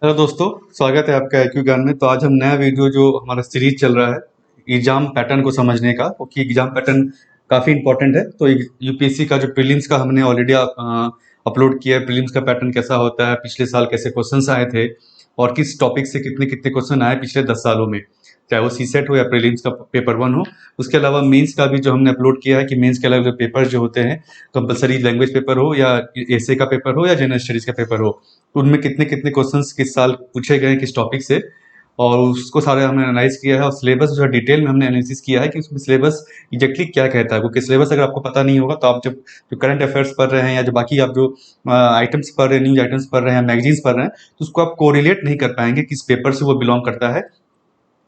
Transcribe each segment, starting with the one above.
Hello दोस्तों, स्वागत है आपका IQ ज्ञान में। तो आज हम नया वीडियो जो हमारा सीरीज चल रहा है एग्जाम पैटर्न को समझने का, क्योंकि एग्जाम पैटर्न काफ़ी इंपॉर्टेंट है। तो यूपीएससी का जो प्रीलिम्स का हमने ऑलरेडी अपलोड किया है, प्रीलिम्स का पैटर्न कैसा होता है, पिछले साल कैसे क्वेश्चंस आए थे और किस टॉपिक से कितने कितने क्वेश्चन आए पिछले 10 सालों में, चाहे वो सी सेट हो या प्रीलिम्स का पेपर वन हो। उसके अलावा मेंस का भी जो हमने अपलोड किया है कि मेंस के अलावा जो पेपर जो होते हैं, कंपलसरी लैंग्वेज पेपर हो या एसे का पेपर हो या जनरल स्टडीज का पेपर हो, तो उनमें कितने कितने क्वेश्चंस किस साल पूछे गए किस टॉपिक से, और उसको सारे हमने एनालाइज किया है। और सिलेबस जो डिटेल में हमने एनालिसिस किया है कि उसमें सिलेबस एग्जैक्टली क्या कहता है, क्योंकि सिलेबस अगर आपको पता नहीं होगा तो आप जब जो करंट अफेयर्स पढ़ रहे हैं या जो बाकी आप जो आइटम्स पढ़ रहे हैं, न्यूज आइटम्स पढ़ रहे हैं, मैगजीन्स पढ़ रहे हैं, तो उसको आप कोरिलेट नहीं कर पाएंगे किस पेपर से वो बिलोंग करता है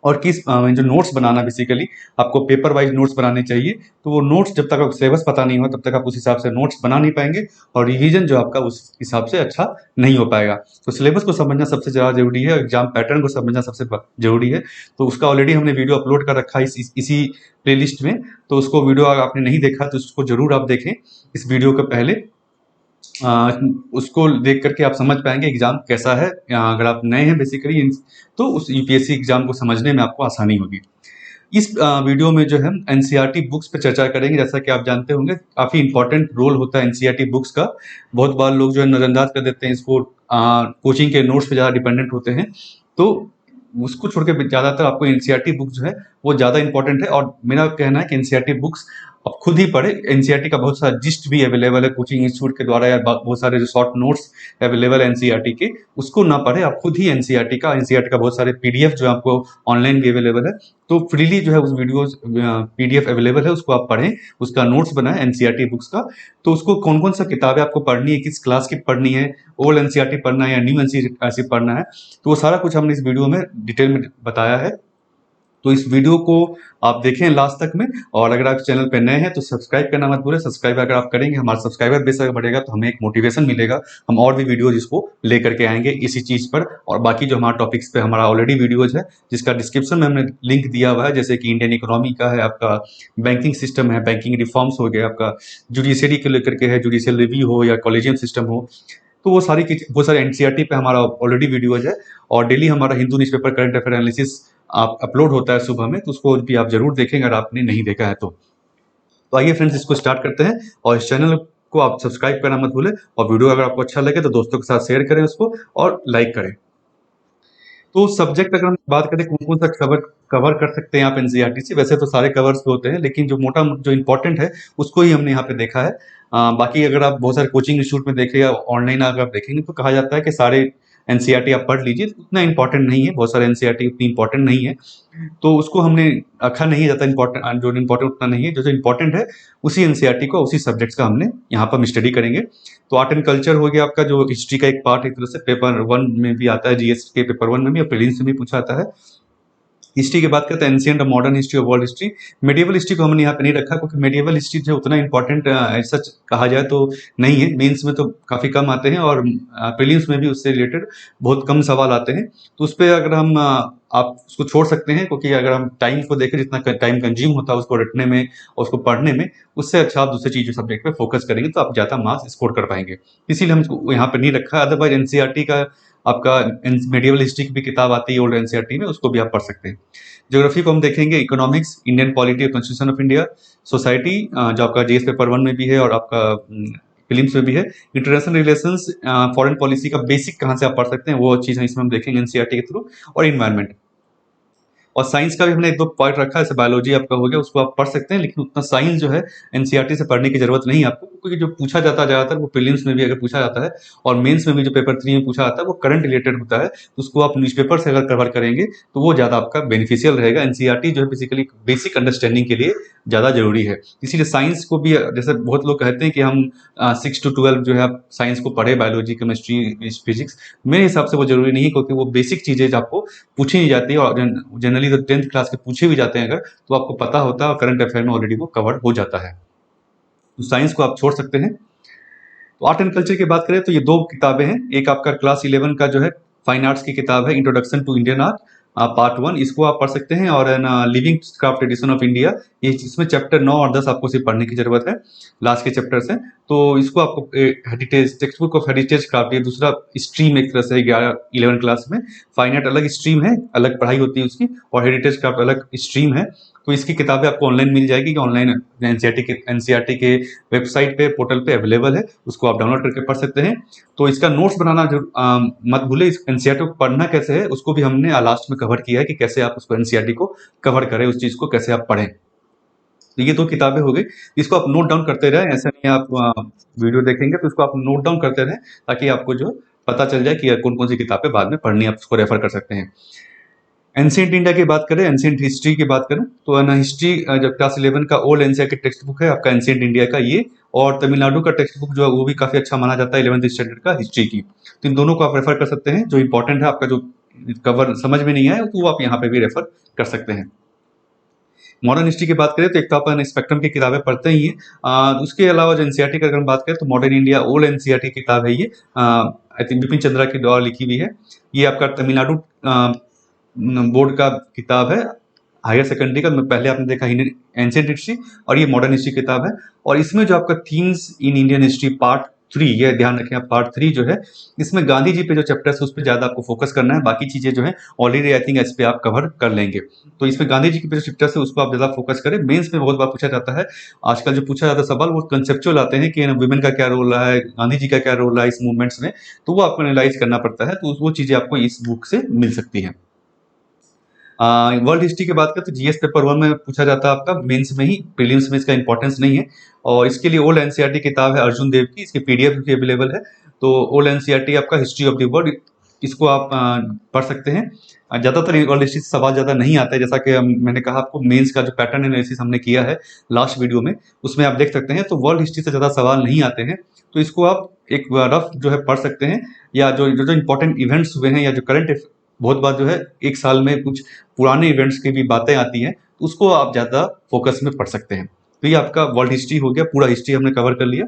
और किस जो नोट्स बनाना, बेसिकली आपको पेपर वाइज नोट्स बनाने चाहिए। तो वो नोट्स जब तक आपको सिलेबस पता नहीं हो तब तक आप उस हिसाब से नोट्स बना नहीं पाएंगे और रिवीजन जो आपका उस हिसाब से अच्छा नहीं हो पाएगा। तो सिलेबस को समझना सबसे ज़्यादा जरूरी है और एग्जाम पैटर्न को समझना सबसे जरूरी है। तो उसका ऑलरेडी हमने वीडियो अपलोड कर रखा है इसी प्लेलिस्ट में। तो उसको वीडियो अगर आपने नहीं देखा तो उसको जरूर आप देखें इस वीडियो के पहले। आ, उसको देख करके आप समझ पाएंगे एग्जाम कैसा है। अगर आप नए हैं बेसिकली तो उस यूपीएससी एग्जाम को समझने में आपको आसानी होगी। इस वीडियो में जो है एनसीईआरटी बुक्स पे चर्चा करेंगे। जैसा कि आप जानते होंगे काफ़ी इंपॉर्टेंट रोल होता है एनसीईआरटी बुक्स का। बहुत बार लोग जो है नज़रअंदाज कर देते हैं इसको, कोचिंग के नोट्स पे ज़्यादा डिपेंडेंट होते हैं। तो उसको छोड़ के ज़्यादातर आपको एनसीईआरटी बुक्स जो है वो ज़्यादा इंपॉर्टेंट है। और मेरा कहना है कि एनसीईआरटी बुक्स आप खुद ही पढ़े। एनसीईआरटी का बहुत सारा जिस्ट भी अवेलेबल है कोचिंग इंस्टीट्यूट के द्वारा, या बहुत सारे जो शॉर्ट नोट्स अवेलेबल है एनसीईआरटी के, उसको ना पढ़े, आप खुद ही एनसीईआरटी का बहुत सारे पीडीएफ जो है आपको ऑनलाइन भी अवेलेबल है। तो फ्रीली जो है उस वीडियोस पीडीएफ अवेलेबल है, उसको आप पढ़ें, उसका नोट्स बनाएं एनसीईआरटी बुक्स का। तो उसको कौन कौन सा किताबें आपको पढ़नी है, किस क्लास की पढ़नी है, ओल्ड एनसीईआरटी पढ़ना है या न्यू एनसीईआरटी पढ़ना है, तो वो सारा कुछ हमने इस वीडियो में डिटेल में बताया है। तो इस वीडियो को आप देखें लास्ट तक में। और अगर आप चैनल पे नए हैं तो सब्सक्राइब करना मत भूलें। सब्सक्राइब अगर आप करेंगे, हमारा सब्सक्राइबर बेस अगर बढ़ेगा तो हमें एक मोटिवेशन मिलेगा, हम और भी वीडियोज इसको लेकर के आएंगे इसी चीज़ पर। और बाकी जो हमारा टॉपिक्स पे हमारा ऑलरेडी वीडियोज है जिसका डिस्क्रिप्शन में हमने लिंक दिया हुआ है, जैसे कि इंडियन इकोनॉमी का है, आपका बैंकिंग सिस्टम है, बैंकिंग रिफॉर्म्स हो गया, आपका जुडिशरी को लेकर के है, जुडिशियल रिव्यू हो या कॉलेजियम सिस्टम हो, तो वो सारे एनसीईआरटी पे हमारा ऑलरेडी वीडियोज है। और डेली हमारा Hindu newspaper current affair analysis आप अपलोड होता है सुबह में, तो उसको भी आप जरूर देखेंगे अगर आपने नहीं देखा है तो आइए फ्रेंड्स इसको स्टार्ट करते हैं। और इस चैनल को आप सब्सक्राइब करना मत भूलें, और वीडियो अगर आपको अच्छा लगे तो दोस्तों के साथ शेयर करें उसको और लाइक करें। तो सब्जेक्ट अगर हम बात करें कौन कौन सा कवर कवर कर सकते हैं आप एनसीईआरटी से, वैसे तो सारे कवर्स पे होते हैं, लेकिन जो मोटा जो इंपॉर्टेंट है उसको ही हमने यहाँ पे देखा है। बाकी अगर आप बहुत सारे कोचिंग इंस्टीट्यूट में देखें या ऑनलाइन अगर आप देखेंगे तो कहा जाता है कि सारे एनसीईआरटी आप पढ़ लीजिए, तो उतना इंपॉर्टेंट नहीं है, बहुत सारे एनसीईआरटी उतनी इंपॉर्टेंट नहीं है। तो उसको हमने रखा नहीं जाता इंपॉर्टेंट, जो इंपॉर्टेंट उतना नहीं है, जो जो इंपॉर्टेंट है उसी एनसीईआरटी को उसी सब्जेक्ट्स का हमने यहाँ पर हम स्टडी करेंगे। तो आर्ट एंड कल्चर हो गया आपका, जो हिस्ट्री का एक पार्ट एक तरह से पेपर वन में भी आता है, जीएस के पेपर वन में भी और प्रीलिम्स में भी पूछा आता है। हिस्ट्री की बात करते हैं एंशियंट और मॉडर्न हिस्ट्री और वर्ल्ड हिस्ट्री। मेडिवल हिस्ट्री को हमने यहाँ पे नहीं रखा क्योंकि मेडिवल हिस्ट्री जो उतना इंपॉर्टेंट सच कहा जाए तो नहीं है, मेंस में तो काफ़ी कम आते हैं और प्रीलिम्स में भी उससे रिलेटेड बहुत कम सवाल आते हैं। तो उस पर अगर हम आप उसको छोड़ सकते हैं, क्योंकि अगर हम टाइम को देखें जितना टाइम कंज्यूम होता है उसको रटने में और उसको पढ़ने में, उससे अच्छा आप दूसरी चीज़ सब्जेक्ट पे फोकस करेंगे तो आप ज़्यादा मार्क्स स्कोर कर पाएंगे। इसीलिए हम इसको यहाँ पर नहीं रखा। अदरवाइज एनसीईआरटी का आपका मेडिवल हिस्ट्री की भी किताब आती है ओल्ड एनसीईआरटी में, उसको भी आप पढ़ सकते हैं। ज्योग्राफी को हम देखेंगे इकोनॉमिक्स, इंडियन पॉलिटी और कॉन्स्टिट्यूशन ऑफ इंडिया, सोसाइटी जो आपका जीएस पेपर वन में भी है और आपका फिल्म्स में भी है, इंटरनेशनल रिलेशंस, फॉरेन पॉलिसी का बेसिक कहाँ से आप पढ़ सकते हैं वो चीज़ इसमें हम देखेंगे एनसीईआरटी के थ्रू, और इन्वायरमेंट। और साइंस का भी हमने एक दो पॉइंट रखा है, जैसे बायोलॉजी आपका हो गया, उसको आप पढ़ सकते हैं, लेकिन उतना साइंस जो है एनसीईआरटी से पढ़ने की जरूरत नहीं है आपको, क्योंकि जो पूछा जाता है ज़्यादातर वो प्रीलिम्स में भी अगर पूछा जाता है और मेंस में भी जो पेपर थ्री में पूछा जाता है वो करंट रिलेटेड होता है, तो उसको आप न्यूज़पेपर से अगर कवर करेंगे तो वो ज़्यादा आपका बेनिफिशियल रहेगा। एनसीईआरटी जो है बेसिकली बेसिक अंडरस्टैंडिंग के लिए ज़्यादा जरूरी है। इसीलिए साइंस को भी, जैसे बहुत लोग कहते हैं कि हम 6 to 12 जो है आप साइंस को पढ़े, बायोलॉजी केमिस्ट्री फिजिक्स, मेरे हिसाब से वो जरूरी नहीं है, क्योंकि वो बेसिक चीज़ें आपको पूछी नहीं जाती है और जनरली तो 10th क्लास के पूछे भी जाते हैं अगर, तो आपको पता होता है और करंट अफेयर में ऑलरेडी वो कवर हो जाता है। तो साइंस को आप छोड़ सकते हैं। तो आर्ट एंड कल्चर की बात करें तो ये दो किताबें हैं। एक आपका क्लास 11 का जो है फाइन आर्ट्स की किताब है introduction to Indian art, part 1 इसको आप पढ़ सकते हैं, और ना living craft tradition of India, ये इसमें चैप्टर 9 और 10 आपको सिर्फ पढ़ने की जरूरत है, लास्ट के चैप्टर से। तो इसको आपको heritage text book of heritage craft, ये दूसरा स्ट्रीम एक तरह से 11 क्लास में। फाइन आर्ट अलग स्ट्रीम है, अलग पढ़ाई होती है उसकी, और हेरिटेज क्राफ्ट अलग स्ट्रीम है। तो इसकी किताबें आपको ऑनलाइन मिल जाएगी, ऑनलाइन एनसीईआरटी के वेबसाइट पे, पोर्टल पे अवेलेबल है, उसको आप डाउनलोड करके पढ़ सकते हैं। तो इसका नोट्स बनाना जो मत भूले। इस एनसीईआरटी को पढ़ना कैसे है उसको भी हमने लास्ट में कवर किया है, कि कैसे आप उसको एनसीईआरटी को कवर करें, उस चीज को कैसे आप पढ़ें। तो ये 2 किताबें हो गई, इसको आप नोट डाउन करते रहें, ऐसा नहीं आप वीडियो देखेंगे तो इसको आप नोट डाउन करते रहें, ताकि आपको जो पता चल जाए कि कौन कौन सी किताबें बाद में पढ़नी, आप उसको रेफर कर सकते हैं। एंशिएंट इंडिया की बात करें, एंशिएंट हिस्ट्री की बात करें, तो है ना हिस्ट्री जो क्लास 11 का ओल्ड एनसीईआरटी टेक्स्ट बुक है आपका एंशिएंट इंडिया का ये, और तमिलनाडु का टेक्स्ट बुक जो है वो भी काफी अच्छा माना जाता है 11th स्टैंडर्ड का हिस्ट्री की। तो इन दोनों को आप रेफर कर सकते हैं, जो इंपॉर्टेंट है आपका, जो कवर समझ में नहीं आया तो वो आप यहाँ पे भी रेफर कर सकते हैं। मॉडर्न हिस्ट्री की बात करें तो एक तो अपन स्पेक्ट्रम की किताबें पढ़ते ही हैं, उसके अलावा जो एनसीईआरटी की अगर हम बात करें तो मॉडर्न इंडिया ओल्ड एनसीईआरटी की किताब है ये, आई थिंक बिपिन चंद्रा की द्वारा लिखी हुई है। ये आपका तमिलनाडु बोर्ड का किताब है, हायर सेकेंडरी का। पहले आपने देखा एंशिएंट हिस्ट्री, और ये मॉडर्न हिस्ट्री किताब है। और इसमें जो आपका themes in Indian history part 3, ये ध्यान रखें आप, पार्ट 3 जो है इसमें गांधी जी पे जो चैप्टर्स है उस पर ज्यादा आपको फोकस करना है, बाकी चीजें जो है ऑलरेडी आई थिंक इस पे आप कवर कर लेंगे। तो इसमें गांधी जी के जो चैप्टर्स है उसको आप ज्यादा फोकस करें। मेंस में बहुत बार पूछा जाता है, आजकल जो पूछा जाता है सवाल वो कंसेप्चुअल आते हैं कि वुमेन का क्या रोल रहा है, गांधी जी का क्या रोल रहा है इस मूवमेंट्स में, तो वो आपको एनालाइज करना पड़ता है, तो वो चीजें आपको इस बुक से मिल सकती है। वर्ल्ड हिस्ट्री की बात करें तो जीएस पेपर 1 में पूछा जाता है आपका, मेंस में ही, प्रीलिम्स में इसका इंपॉर्टेंस नहीं है। और इसके लिए ओल्ड एनसीईआरटी किताब है अर्जुन देव की, इसकी पीडीएफ भी अवेलेबल है। तो ओल्ड एनसीईआरटी आपका हिस्ट्री ऑफ द वर्ल्ड, इसको आप पढ़ सकते हैं। ज्यादातर वर्ल्ड हिस्ट्री से सवाल ज्यादा नहीं आता है, जैसा कि मैंने कहा आपको, मेंस का जो पैटर्न एनालिसिस हमने किया है लास्ट वीडियो में, उसमें आप देख सकते हैं। तो वर्ल्ड हिस्ट्री से ज्यादा सवाल नहीं आते हैं, तो इसको आप एक रफ जो है पढ़ सकते हैं, या जो जो इंपॉर्टेंट इवेंट्स हुए हैं, या जो करंट, बहुत बार जो है एक साल में कुछ पुराने इवेंट्स की भी बातें आती हैं, तो उसको आप ज्यादा फोकस में पढ़ सकते हैं। तो ये आपका वर्ल्ड हिस्ट्री हो गया, पूरा हिस्ट्री हमने कवर कर लिया।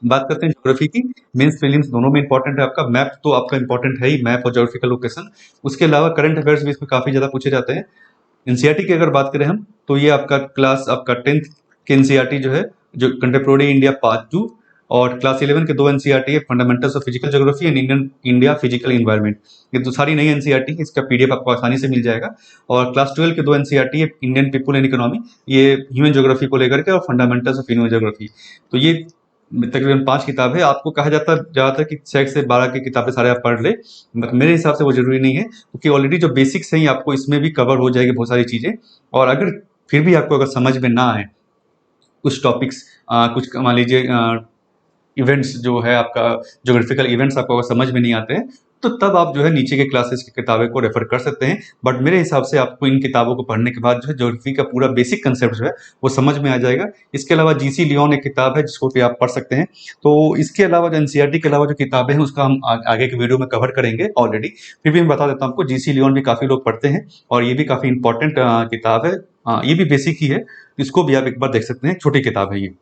बात करते हैं ज्योग्राफी की। मेंस प्रीलिम्स दोनों में इंपॉर्टेंट है आपका, मैप तो आपका इंपॉर्टेंट है ही, मैप और ज्योग्राफिकल लोकेशन। उसके अलावा करंट अफेयर्स भी इसमें काफी ज्यादा पूछे जाते हैं। एनसीईआरटी की अगर बात करें हम, तो ये आपका क्लास आपका 10th के एनसीईआरटी जो है, जो कंटेम्प्रोरी इंडिया पार्ट 2, और क्लास 11 के 2 एनसीईआरटी है, fundamentals of physical geography and Indian India physical environment. ये तो सारी नई एनसीईआरटी है, इसका पीडीएफ आपको आसानी से मिल जाएगा। और क्लास 12 के 2 एनसीईआरटी है, इंडियन पीपल एंड इकोनॉमी, ये ह्यूमन ज्योग्राफी को लेकर के, और फंडामेंटल्स ऑफ ह्यूमन ज्योग्राफी। तो ये तकरीबन 5 किताब है। आपको कहा जाता है ज्यादातर कि 6 से 12 की किताबें सारे आप पढ़ ले, मगर मेरे हिसाब से वो जरूरी नहीं है, क्योंकि ऑलरेडी जो बेसिक्स हैं आपको इसमें भी कवर हो जाएगी बहुत सारी चीजें। और अगर फिर भी आपको अगर समझ में ना आए कुछ टॉपिक्स, कुछ मान लीजिए इवेंट्स जो है आपका, ज्योग्राफिकल इवेंट्स आपको अगर समझ में नहीं आते हैं, तो तब आप जो है नीचे के क्लासेस की किताबें को रेफर कर सकते हैं। बट मेरे हिसाब से आपको इन किताबों को पढ़ने के बाद जो है ज्योग्राफी का पूरा बेसिक कंसेप्ट जो है वो समझ में आ जाएगा। इसके अलावा जीसी लियोन एक किताब है जिसको कि आप पढ़ सकते हैं। तो इसके अलावा जो एनसीईआरटी के अलावा जो किताबें हैं उसका हम आगे के वीडियो में कवर करेंगे ऑलरेडी, फिर भी मैं बता देता हूँ आपको, जीसी लियोन भी काफी लोग पढ़ते हैं, और ये भी काफी इंपॉर्टेंट किताब है। ये भी बेसिक ही है, इसको भी आप एक बार देख सकते हैं, छोटी किताब है ये।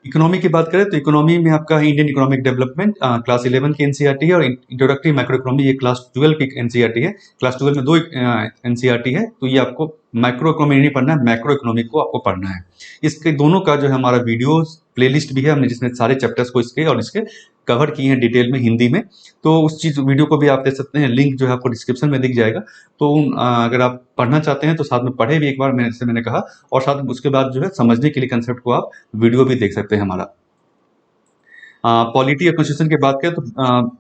इकोनॉमी की बात करें तो इकोनॉमी में आपका इंडियन इकोनॉमिक डेवलपमेंट क्लास 11 की एनसीईआरटी है, और इंट्रोडक्टरी माइक्रो इकोनॉमी ये क्लास 12 की एनसीईआरटी है। क्लास 12 में 2 एनसीईआरटी है, तो ये आपको माइक्रो इकोनॉमी नहीं पढ़ना है, मैक्रो इकोनॉमी को आपको पढ़ना है। इसके दोनों का जो है हमारा वीडियो प्लेलिस्ट भी है, हमने जिसमें सारे चैप्टर्स को इसके और इसके कवर किए हैं डिटेल में हिंदी में, तो उस चीज वीडियो को भी आप देख सकते हैं, लिंक जो है आपको डिस्क्रिप्शन में दिख जाएगा। तो अगर आप पढ़ना चाहते हैं तो साथ में पढ़े भी एक बार, मैंने कहा, और साथ में उसके बाद जो है समझने के लिए कंसेप्ट को आप वीडियो भी देख सकते हैं हमारा। पॉलिटी और कॉन्स्टिट्यूशन की बात करें तो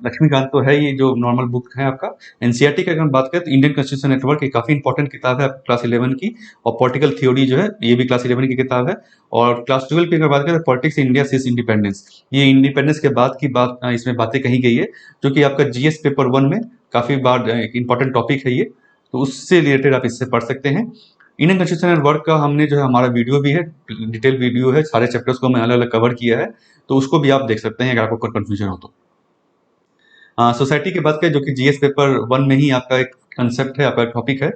लक्ष्मीकांत तो है, ये जो नॉर्मल बुक है आपका। एनसीईआरटी की अगर हम बात करें तो इंडियन कॉन्स्टिट्यूशन नेटवर्क, ये काफी इंपॉर्टेंट किताब है क्लास 11 की। और पॉलिटिकल थ्योरी जो है ये भी क्लास 11 की किताब है। और क्लास 12 की अगर बात करें तो पॉलिटिक्स इंडिया सिंस इंडिपेंडेंस, ये इंडिपेंडेंस के बाद की बात इसमें बातें कही गई है, जो कि आपका जीएस पेपर 1 में काफी बार एक इंपॉर्टेंट टॉपिक है ये, तो उससे रिलेटेड आप इससे पढ़ सकते हैं। इंडियन कॉन्स्टिट्यूशन एंड वर्क का हमने जो है हमारा वीडियो भी है, डिटेल वीडियो है, सारे चैप्टर्स को हमने अलग अलग कवर किया है, तो उसको भी आप देख सकते हैं अगर आपको कंफ्यूजन हो तो। सोसाइटी की बात करें जो कि जीएस पेपर 1 में ही आपका एक कंसेप्ट है, आपका टॉपिक है,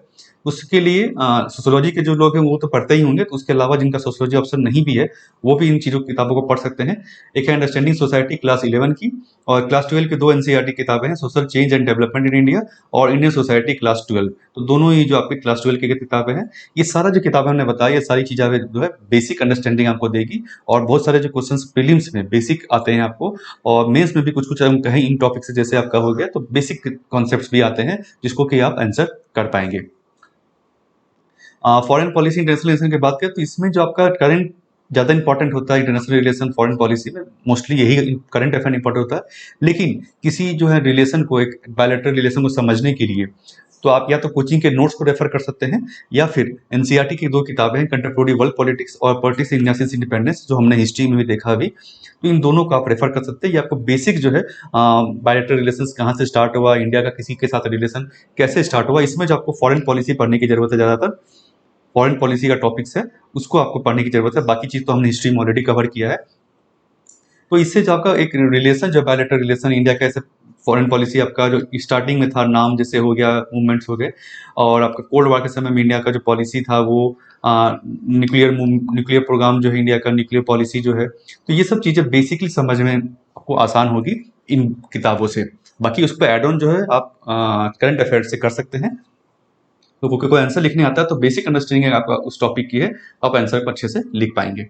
उसके लिए सोशियोलॉजी के जो लोग हैं वो तो पढ़ते ही होंगे, तो उसके अलावा जिनका सोशियोलॉजी ऑप्शन नहीं भी है वो भी इन चीज़ों किताबों को पढ़ सकते हैं। एक है अंडरस्टैंडिंग सोसाइटी क्लास 11 की, और क्लास 12 की 2 एनसीईआरटी किताबें हैं, social change and development in India और इंडियन सोसाइटी क्लास 12। तो दोनों ही जो आपकी क्लास 12 की किताबें हैं, ये सारा जो किताबें हमने बताई, ये सारी चीज़ें जो है बेसिक अंडरस्टैंडिंग आपको देगी, और बहुत सारे जो क्वेश्चन प्रीलिम्स में बेसिक आते हैं आपको, और मेंस में भी कुछ कुछ हम कहें इन टॉपिक से, जैसे आपका हो गया, तो बेसिक कॉन्सेप्ट्स भी आते हैं जिसको कि आप आंसर कर पाएंगे। फॉरेन पॉलिसी इंटरनेशनल रिलेशन की बात करें तो इसमें जो आपका करंट ज़्यादा इंपॉर्टेंट होता है इंटरनेशनल रिलेशन फॉरेन पॉलिसी में, मोस्टली यही करंट अफेयर इंपॉर्टेंट होता है। लेकिन किसी जो है रिलेशन को, एक बायलैटरल रिलेशन को समझने के लिए तो आप या तो कोचिंग के नोट्स को रेफर कर सकते हैं, या फिर एनसीईआरटी की 2 किताबें हैं, कंटेम्पोरेरी वर्ल्ड पॉलिटिक्स और पॉलिटिक्स इन नेशंस इंडिपेंडेंस, जो हमने हिस्ट्री में भी देखा अभी। तो इन दोनों को आप रेफर कर सकते हैं। ये आपको बेसिक जो है बायलैटरल रिलेशंस कहाँ से स्टार्ट हुआ, इंडिया का किसी के साथ रिलेशन कैसे स्टार्ट हुआ, इसमें जो आपको फॉरेन पॉलिसी पढ़ने की जरूरत है, ज़्यादातर फॉरेन पॉलिसी का टॉपिक्स है, उसको आपको पढ़ने की जरूरत है। बाकी चीज़ तो हमने हिस्ट्री में ऑलरेडी कवर किया है। तो इससे जो आपका एक रिलेशन, जो बायलैटरल रिलेशन इंडिया का, ऐसे फॉरेन पॉलिसी आपका जो स्टार्टिंग में था, नाम जैसे हो गया, मूवमेंट्स हो गए, और आपका कोल्ड वॉर के समय में इंडिया का जो पॉलिसी था वो न्यूक्लियर प्रोग्राम जो है इंडिया का, न्यूक्लियर पॉलिसी जो है, तो ये सब चीज़ें बेसिकली समझ में आपको आसान होगी इन किताबों से। बाकी उस पर एड ऑन जो है आप करंट अफेयर से कर सकते हैं। तो कोई आंसर लिखने आता है तो बेसिक अंडरस्टैंडिंग आपका उस टॉपिक की है, आप आंसर को अच्छे से लिख पाएंगे।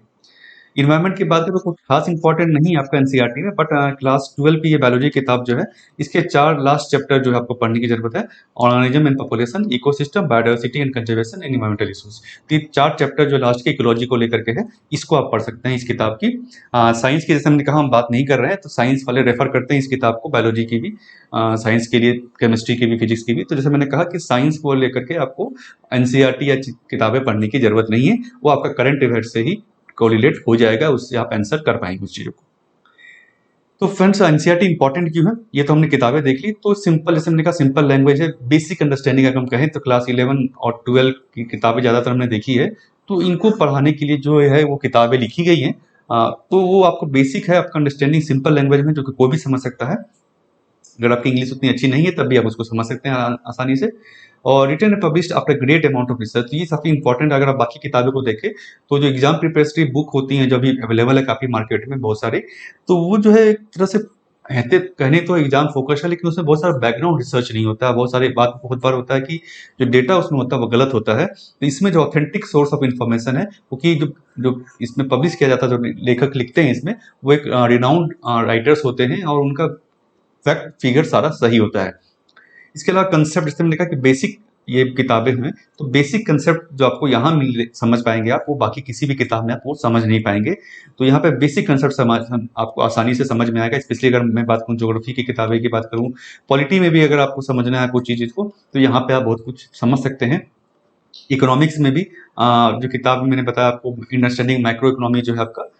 इन्वायरमेंट की बात करें तो कुछ खास इंपॉर्टेंट नहीं है आपका एनसीईआरटी में, बट क्लास 12 की ये बायोलॉजी किताब जो है, इसके 4 लास्ट चैप्टर जो है आपको पढ़ने की जरूरत है। Organism and population, ecosystem, biodiversity and conservation and environmental issues. तो ये 4 चैप्टर जो लास्ट के इकोलॉजी को लेकर के है, इसको आप पढ़ सकते हैं इस किताब की। साइंस की जैसे हमने कहा हम बात नहीं कर रहे हैं, तो साइंस वाले रेफर करते हैं इस किताब को, बायोलॉजी की भी, साइंस के लिए, केमिस्ट्री की भी, फिजिक्स की भी। तो जैसे मैंने कहा कि साइंस को लेकर के आपको एनसीईआरटी या किताबें पढ़ने की जरूरत नहीं है, वो आपका करंट अफेयर से ही कोरिलेट हो जाएगा, उससे आप आंसर कर पाएंगे उस चीज़ों को। तो फ्रेंड्स, एनसीईआरटी इंपॉर्टेंट क्यों है, ये तो हमने किताबें देख ली। तो सिंपल, जैसे हमने कहा सिंपल लैंग्वेज है, बेसिक अंडरस्टैंडिंग अगर हम कहें तो क्लास 11 और 12 की किताबें ज़्यादातर हमने देखी है। तो इनको पढ़ाने के लिए जो है वो किताबें लिखी गई हैं। तो वो आपको बेसिक है, आपका अंडरस्टैंडिंग सिंपल लैंग्वेज में, जो कि कोई भी समझ सकता है। अगर आपकी इंग्लिश उतनी अच्छी नहीं है तब भी आप उसको समझ सकते हैं आसानी से। और written and published after great amount of research, ये काफ़ी इंपॉर्टेंट। अगर आप बाकी किताबों को देखें तो जो एग्जाम प्रिपरेटरी बुक होती हैं, जो अभी अवेलेबल है काफ़ी मार्केट में बहुत सारे, तो वो जो है एक तरह से कहते कहने तो एग्जाम फोकस है, लेकिन उसमें बहुत सारा बैकग्राउंड रिसर्च नहीं होता है। बहुत सारे बात बहुत बार होता है कि जो डेटा उसमें होता है वो गलत होता है। तो इसमें जो ऑथेंटिक सोर्स ऑफ इन्फॉर्मेशन है, क्योंकि जो जो इसमें पब्लिश किया जाता है, जो लेखक लिखते हैं इसमें, वो एक रिनाउंड राइटर्स होते हैं, और उनका फैक्ट फिगर सारा सही होता है। इसके अलावा कंसेप्ट, जैसे मैंने कहा कि बेसिक ये किताबें हैं, तो बेसिक कंसेप्ट जो आपको यहाँ मिल समझ पाएंगे आप, वो बाकी किसी भी किताब में आप वो समझ नहीं पाएंगे। तो यहाँ पे बेसिक कंसेप्ट समझ आपको आसानी से समझ में आएगा। स्पेशली अगर मैं बात करूँ ज्योग्राफी की किताबें की बात करूँ, पॉलिटी में भी अगर आपको समझना है कुछ चीज़ को, तो यहाँ पे आप बहुत कुछ समझ सकते हैं। इकोनॉमिक्स में भी जो किताब मैंने बताया आपको, अंडरस्टैंडिंग माइक्रो इकोनॉमी जो है आपका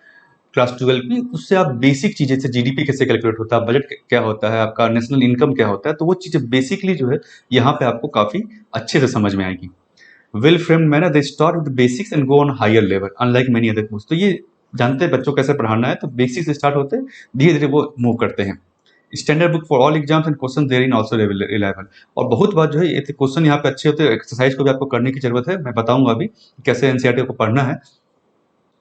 क्लास 12 की, उससे आप बेसिक चीज़ें, जैसे जीडीपी कैसे कैलकुलेट होता है, बजट क्या होता है, आपका नेशनल इनकम क्या होता है, तो वो चीज़ें बेसिकली जो है यहाँ पे आपको काफ़ी अच्छे से समझ में आएगी। Well framed manner, they start with basics and go on higher level unlike many other books. तो ये जानते हैं बच्चों को कैसे पढ़ाना है, तो बेसिक से स्टार्ट होते हैं, धीरे धीरे वो मूव करते हैं। Standard book for all exams and question there in also reliable. और बहुत बार जो है ये क्वेश्चन यहाँ पे अच्छे होते हैं। एक्सरसाइज को भी आपको करने की जरूरत है, मैं बताऊंगा अभी कैसे एनसीईआरटी को पढ़ना है।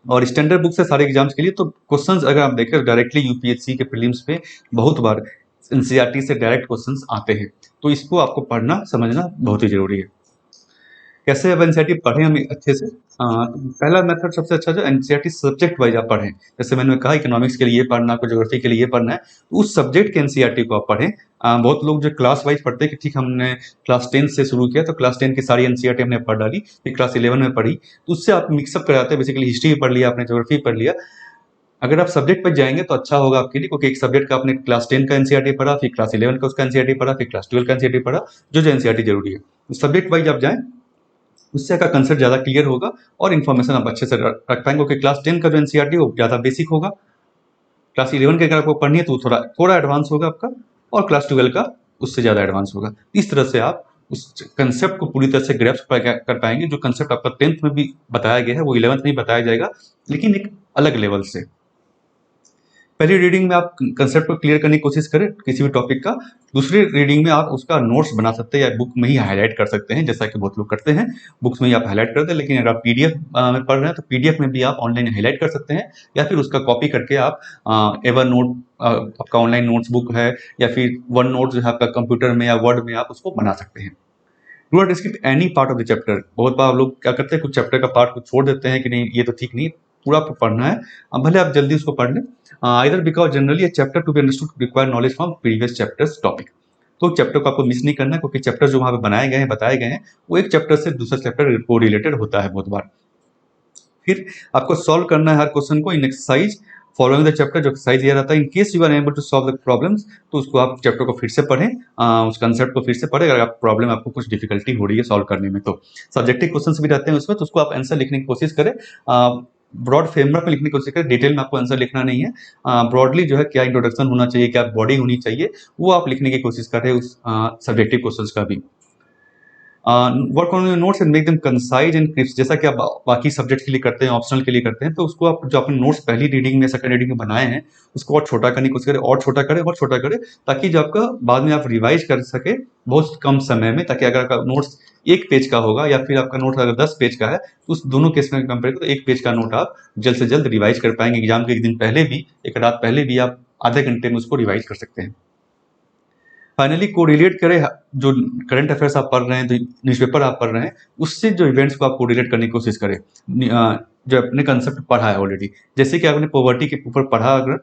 और स्टैंडर्ड बुक से सारे एग्जाम्स के लिए तो क्वेश्चंस अगर आप देखें डायरेक्टली यूपीएससी के प्रीलिम्स पे बहुत बार एनसीईआरटी से डायरेक्ट क्वेश्चंस आते हैं, तो इसको आपको पढ़ना समझना बहुत ही जरूरी है। कैसे अब एनसीईआरटी पढ़ें हम अच्छे से, पहला मेथड सबसे अच्छा, जो एनसीईआरटी सब्जेक्ट वाइज आप पढ़ें। जैसे मैंने कहा इकोनॉमिक्स के लिए ये पढ़ना, आपको ज्योग्राफी के लिए ये पढ़ना है, तो उस सब्जेक्ट के एनसीईआरटी को आप पढ़ें। बहुत लोग जो क्लास वाइज पढ़ते हैं कि ठीक हमने क्लास 10 से शुरू किया तो क्लास 10 की सारी एनसीईआरटी हमने पढ़ डाली, फिर क्लास 11 में पढ़ी, तो उससे आप मिक्सअप कराते हैं। बेसिकली हिस्ट्री पढ़ लिया आपने, ज्योग्राफी पढ़ लिया। अगर आप सब्जेक्ट पर जाएंगे तो अच्छा होगा आपके लिए, क्योंकि एक सब्जेक्ट का आपने क्लास 10 का एनसीईआरटी पढ़ा, फिर क्लास 11 का उसका एनसीईआरटी पढ़ा, फिर क्लास 12 का एनसीईआरटी पढ़ा, जो जो एनसीईआरटी जरूरी है। तो सब्जेक्ट वाइज आप जाएं, उससे आपका कंसेप्ट ज़्यादा क्लियर होगा और इन्फॉर्मेशन आप अच्छे से रख पाएंगे। क्योंकि क्लास 10 का जो एनसीईआरटी वो ज़्यादा बेसिक होगा, क्लास 11 के अगर आपको पढ़नी है तो थोड़ा थोड़ा एडवांस होगा आपका, और क्लास 12 का उससे ज़्यादा एडवांस होगा। इस तरह से आप उस कंसेप्ट को पूरी तरह से ग्रैस्प कर पाएंगे। जो कंसेप्ट आपका 10th में भी बताया गया है वो 11th में भी बताया जाएगा, लेकिन एक अलग लेवल से। पहली रीडिंग में आप कंसेप्ट को क्लियर करने की कोशिश करें किसी भी टॉपिक का। दूसरी रीडिंग में आप उसका नोट्स बना सकते हैं या बुक में ही हाईलाइट कर सकते हैं, जैसा कि बहुत लोग करते हैं, बुक्स में ही आप हाईलाइट करते हैं। लेकिन अगर आप पीडीएफ में पढ़ रहे हैं तो पीडीएफ में भी आप ऑनलाइन हाईलाइट कर सकते हैं, या फिर उसका कॉपी करके आप एवर नोट, आपका ऑनलाइन नोट्स बुक है, या फिर वन नोट जो है आपका कंप्यूटर में या वर्ड में, आप उसको बना सकते हैं। Do not skip any part of the chapter. बहुत बार लोग क्या करते हैं, कुछ चैप्टर का पार्ट को छोड़ देते हैं कि नहीं ये तो ठीक नहीं, पूरा आपको पढ़ना है। अब भले आप जल्दी उसको पढ़ लें, either because generally chapter to be understood require knowledge from previous chapters topic. तो चैप्टर को आपको मिस नहीं करना है, क्योंकि चैप्टर जो वहाँ पे बनाए गए हैं, बताए गए हैं, वो एक चैप्टर से दूसरा चैप्टर को रिलेटेड होता है बहुत बार। फिर आपको सॉल्व करना है हर क्वेश्चन को in exercise following the chapter. जो एक्सरसाइज दिया रहता है, in case you are able to solve the problems, तो उसको आप चैप्टर को फिर से पढ़ें, उस कंसेप्ट को फिर से पढ़ें। अगर आप प्रॉब्लम आपको कुछ डिफिकल्टी हो रही है सॉल्व करने में, तो सब्जेक्टिव क्वेश्चंस भी रहते हैं उसमें, तो उसको आप आंसर लिखने की कोशिश करें। ब्रॉड फ्रेमवर्क में लिखने की कोशिश करें, डिटेल में आपको आंसर लिखना नहीं है। ब्रॉडली जो है क्या इंट्रोडक्शन होना चाहिए, क्या बॉडी होनी चाहिए, वो आप लिखने की कोशिश करें उस सब्जेक्टिव क्वेश्चंस का भी। Work on your notes and make them concise and crisp. जैसा कि आप बाकी सब्जेक्ट के लिए करते हैं, ऑप्शनल के लिए करते हैं, तो उसको आप जो अपने नोट्स पहली रीडिंग में, सेकंड रीडिंग में बनाए हैं, उसको और छोटा करने की कोशिश करें, और छोटा करें, और छोटा करें, ताकि जो आपका बाद में आप रिवाइज कर सके बहुत कम समय में। ताकि अगर आपका नोट्स 1 पेज का होगा या फिर आपका नोट अगर 10 पेज का है, तो उस दोनों केस में कंपेयर करें तो 1 पेज का नोट आप जल्द से जल्द रिवाइज कर पाएंगे। एग्जाम के एक दिन पहले भी, एक रात पहले भी आप आधे घंटे में उसको रिवाइज कर सकते हैं। फाइनली कोरिलेट करें, जो करंट अफेयर्स आप पढ़ रहे हैं, जो न्यूज़पेपर आप पढ़ रहे हैं, उससे जो इवेंट्स को आप कोरिलेट करने की कोशिश करें, जो अपने कंसेप्ट पढ़ा है ऑलरेडी। जैसे कि आपने पॉवर्टी के ऊपर पढ़ा, अगर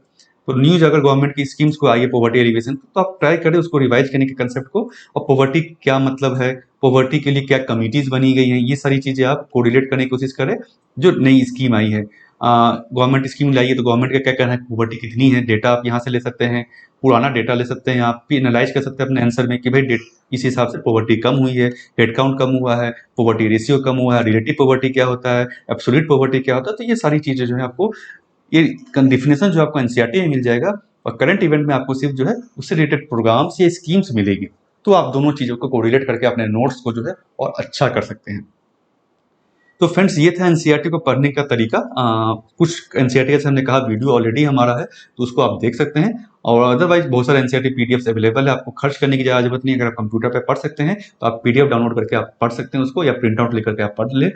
तो न्यूज अगर गवर्नमेंट की स्कीम्स को आई है पॉवर्टी एलिवेशन, तो आप ट्राई करें उसको रिवाइज करने के कंसेप्ट को, और पॉवर्टी क्या मतलब है, पॉवर्टी के लिए क्या कमिटीज बनी गई हैं, ये सारी चीजें आप कोरिलेट करने की कोशिश करें। जो नई स्कीम आई है, गवर्नमेंट स्कीम लाई है, तो गवर्नमेंट का क्या कहना है, पॉवर्टी कितनी है, डेटा आप यहाँ से ले सकते हैं, पुराना डेटा ले सकते हैं, आप भी एनालाइज कर सकते हैं अपने आंसर में कि भाई डेट इस हिसाब से पॉवर्टी कम हुई है, हेड काउंट कम हुआ है, पॉवर्टी रेशियो कम हुआ है, रिलेटिव पॉवर्टी क्या होता है, एब्सोल्यूट पॉवर्टी क्या होता है। तो ये सारी चीजें जो है आपको, ये डिफिनेशन जो आपको एनसीईआरटी में मिल जाएगा, और करंट इवेंट में आपको सिर्फ जो है उससे रिलेटेड प्रोग्राम्स या स्कीम्स मिलेगी। तो आप दोनों चीजों को कोरिलेट करके अपने नोट्स को जो है और अच्छा कर सकते हैं। तो फ्रेंड्स, ये था एनसीईआरटी को पढ़ने का तरीका। कुछ एनसीईआरटी जैसे हमने कहा वीडियो ऑलरेडी हमारा है, तो उसको आप देख सकते हैं। और अदरवाइज बहुत सारे एनसीईआरटी पीडीएफ अवेलेबल है, आपको खर्च करने की ज़्यादा जरूरत नहीं है। अगर आप कंप्यूटर पे पढ़ सकते हैं तो आप पीडीएफ डाउनलोड करके आप पढ़ सकते हैं उसको, या प्रिंट आउट लेकर के आप पढ़ लें,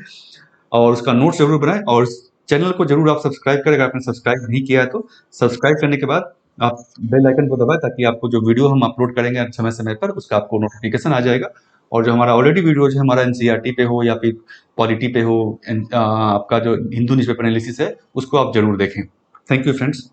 और उसका नोट्स जरूर बनाएं। और चैनल को जरूर आप सब्सक्राइब करें, अगर आपने सब्सक्राइब नहीं किया है तो सब्सक्राइब करने के बाद आप बेल आइकन को दबाएं, ताकि आपको जो वीडियो हम अपलोड करेंगे समय समय पर उसका आपको नोटिफिकेशन आ जाएगा। और जो हमारा ऑलरेडी वीडियो है, हमारा एनसीईआरटी पे हो या फिर पॉलिटी पे हो, आपका जो हिंदू न्यूज़पेपर एनालिसिस है, उसको आप जरूर देखें। Thank you friends.